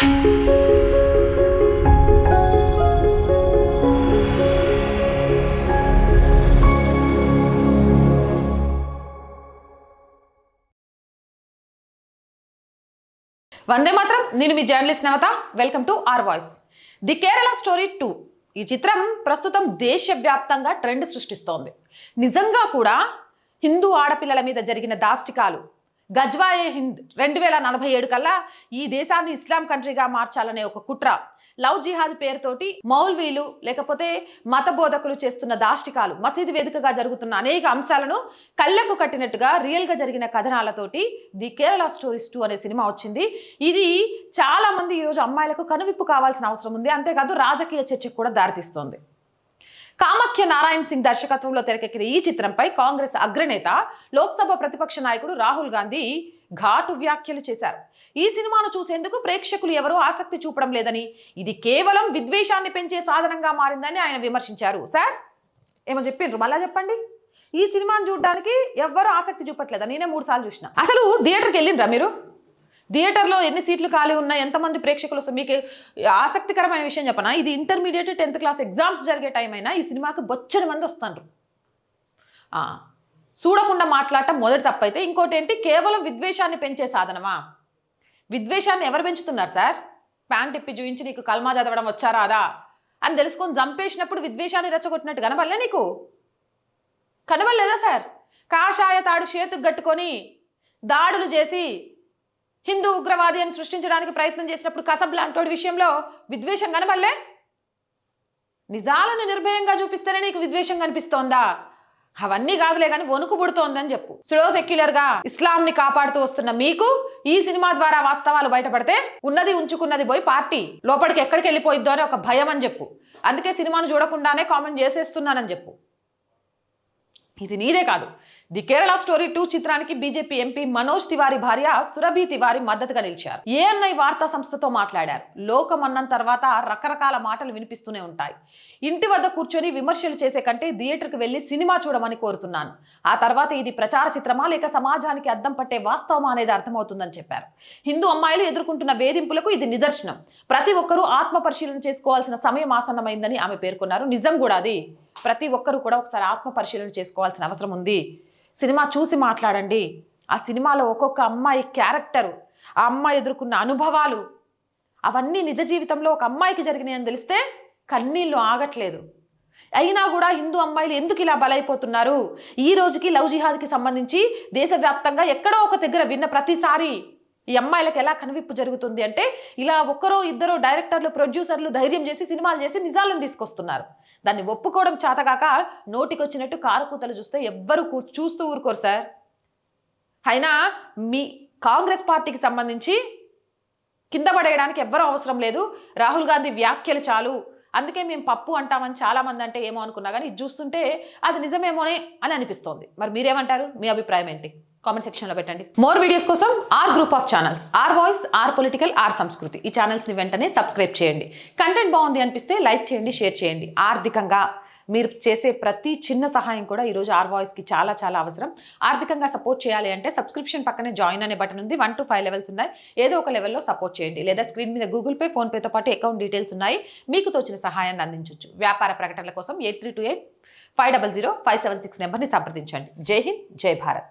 వందే మాత్రం. నేను మీ journalist Navata. Welcome to R voice. The Kerala story 2 ఈ చిత్రం ప్రస్తుతం దేశవ్యాప్తంగా ట్రెండ్ సృష్టిస్తోంది. నిజంగా కూడా హిందూ ఆడపిల్లల మీద జరిగిన దాష్టికాలు, గజ్వాయే హింద్ 2047 కల్లా ఈ దేశాన్ని ఇస్లాం కంట్రీగా మార్చాలనే ఒక కుట్ర, లవ్ జిహాద్ పేరుతోటి మౌల్వీలు లేకపోతే మత బోధకులు చేస్తున్న దాష్టికాలు, మసీదు వేదికగా జరుగుతున్న అనేక అంశాలను కళ్ళకు కట్టినట్టుగా రియల్గా జరిగిన కథనాలతోటి ది కేరళ స్టోరీస్ 2 అనే సినిమా వచ్చింది. ఇది చాలా మంది ఈరోజు అమ్మాయిలకు కనువిప్పు కావాల్సిన అవసరం ఉంది. అంతేకాదు రాజకీయ చర్చకు కూడా దారితీస్తోంది. కామాఖ్య నారాయణ్ సింగ్ దర్శకత్వంలో తెరకెక్కిన ఈ చిత్రంపై కాంగ్రెస్ అగ్రనేత, లోక్సభ ప్రతిపక్ష నాయకుడు రాహుల్ గాంధీ ఘాటు వ్యాఖ్యలు చేశారు. ఈ సినిమాను చూసేందుకు ప్రేక్షకులు ఎవరూ ఆసక్తి చూపడం లేదని, ఇది కేవలం విద్వేషాన్ని పెంచే సాధనంగా మారిందని ఆయన విమర్శించారు. సార్ ఏమో చెప్పిండ్రు, మళ్ళా చెప్పండి. ఈ సినిమాను చూడడానికి ఎవ్వరూ ఆసక్తి చూపట్లేదా? నేనే 3 సార్లు చూసిన. అసలు థియేటర్కి వెళ్ళిండ్రా మీరు? థియేటర్లో ఎన్ని సీట్లు ఖాళీ ఉన్నాయి, ఎంతమంది ప్రేక్షకులు వస్తారు? మీకు ఆసక్తికరమైన విషయం చెప్పనా, ఇది ఇంటర్మీడియట్ 10th క్లాస్ ఎగ్జామ్స్ జరిగే టైం అయినా ఈ సినిమాకి బొచ్చని మంది వస్తారు. చూడకుండా మాట్లాడటం మొదటి తప్పైతే, ఇంకోటి ఏంటి, కేవలం విద్వేషాన్ని పెంచే సాధనమా? విద్వేషాన్ని ఎవరు పెంచుతున్నారు సార్? ప్యాంట్ ఇప్పి చూయించి నీకు కల్మా చదవడం వచ్చా రాదా అని తెలుసుకొని చంపేసినప్పుడు విద్వేషాన్ని రెచ్చగొట్టినట్టు కనబడలే నీకు? కనబడలేదా సార్? కాషాయ తాడు చేతుకు కట్టుకొని దాడులు చేసి హిందూ ఉగ్రవాది అని సృష్టించడానికి ప్రయత్నం చేసినప్పుడు కసబ్లాంటోడి విషయంలో విద్వేషం కనబడలే? నిజాలను నిర్భయంగా చూపిస్తేనే నీకు విద్వేషం కనిపిస్తోందా? అవన్నీ కాదులే కానీ వణుకు పుడుతోందని చెప్పు. సుడో సెక్యులర్గా ఇస్లాంని కాపాడుతూ వస్తున్న మీకు ఈ సినిమా ద్వారా వాస్తవాలు బయటపడితే ఉన్నది ఉంచుకున్నది పోయి పార్టీ లోపలికి ఎక్కడికి వెళ్ళిపోయిద్దో అని ఒక భయం అని చెప్పు. అందుకే సినిమాను చూడకుండానే కామెంట్ చేసేస్తున్నానని చెప్పు. ఇది నీదే కాదు, ది కేరళ స్టోరీ 2 చిత్రానికి బీజేపీ ఎంపీ మనోజ్ తివారీ భార్య సురభి తివారీ మద్దతుగా నిలిచారు. ఏఎన్ఐ వార్తా సంస్థతో మాట్లాడారు. లోకం అన్న తర్వాత రకరకాల మాటలు వినిపిస్తూనే ఉంటాయి. ఇంటి వద్ద కూర్చొని విమర్శలు చేసే కంటే థియేటర్కి వెళ్ళి సినిమా చూడమని కోరుతున్నాను. ఆ తర్వాత ఇది ప్రచార చిత్రమా లేక సమాజానికి అద్దం పట్టే వాస్తవమా అనేది అర్థమవుతుందని చెప్పారు. హిందూ అమ్మాయిలు ఎదుర్కొంటున్న వేధింపులకు ఇది నిదర్శనం. ప్రతి ఒక్కరూ ఆత్మ పరిశీలన చేసుకోవాల్సిన సమయం ఆసన్నమైందని ఆమె పేర్కొన్నారు. నిజం కూడా అది. ప్రతి ఒక్కరూ కూడా ఒకసారి ఆత్మ పరిశీలన చేసుకోవాల్సిన అవసరం ఉంది. సినిమా చూసి మాట్లాడండి. ఆ సినిమాలో ఒక్కొక్క అమ్మాయి క్యారెక్టరు, ఆ అమ్మాయి ఎదుర్కొన్న అనుభవాలు, అవన్నీ నిజ జీవితంలో ఒక అమ్మాయికి జరిగినాయని తెలిస్తే కన్నీళ్ళు ఆగట్లేదు. అయినా కూడా హిందూ అమ్మాయిలు ఎందుకు ఇలా బలైపోతున్నారు? ఈ రోజుకి లవ్ జిహాద్కి సంబంధించి దేశవ్యాప్తంగా ఎక్కడో ఒక దగ్గర విన్న ప్రతిసారి ఈ అమ్మాయిలకు ఎలా కనువిప్పు జరుగుతుంది అంటే, ఇలా ఒక్కరో ఇద్దరో డైరెక్టర్లు, ప్రొడ్యూసర్లు ధైర్యం చేసి సినిమాలు చేసి నిజాలను తీసుకొస్తున్నారు. దాన్ని ఒప్పుకోవడం చేతగాక నోటికొచ్చినట్టు కారుకూతలు చూస్తే ఎవ్వరు చూస్తూ ఊరుకోరు సార్. అయినా మీ కాంగ్రెస్ పార్టీకి సంబంధించి కింద పడేయడానికి ఎవ్వరూ అవసరం లేదు. రాహుల్ గాంధీ వ్యాఖ్యలు చాలు, అందుకే మేము పప్పు అంటామని చాలామంది అంటే ఏమో అనుకున్నా, కానీ ఇది చూస్తుంటే అది నిజమేమోనే అని అనిపిస్తోంది. మరి మీరేమంటారు? మీ అభిప్రాయం ఏంటి? కామెంట్ సెక్షన్లో పెట్టండి. మోర్ వీడియోస్ కోసం our group of channels, our voice, our political, our Sanskriti, ఈ ఛానల్స్ని వెంటనే సబ్స్క్రైబ్ చేయండి. కంటెంట్ బాగుంది అనిపిస్తే లైక్ చేయండి, షేర్ చేయండి. ఆర్థికంగా మీరు చేసే ప్రతి చిన్న సహాయం కూడా ఈరోజు ఆర్ వాయిస్కి చాలా చాలా అవసరం. ఆర్థికంగా సపోర్ట్ చేయాలి అంటే సబ్స్క్రిప్షన్ పక్కనే జాయిన్ అనే బటన్ ఉంది. 1 to 5 లెవెల్స్ ఉన్నాయి. ఏదో ఒక లెవెల్లో సపోర్ట్ చేయండి. లేదా స్క్రీన్ మీద గూగుల్ పే, ఫోన్పేతో పాటు అకౌంట్ డీటెయిల్స్ ఉన్నాయి. మీకు తోచిన సహాయాన్ని అందించవచ్చు. వ్యాపార ప్రకటనల కోసం 8328 500 576 నెంబర్ని సంప్రదించండి. జై హింద్, జై భారత్.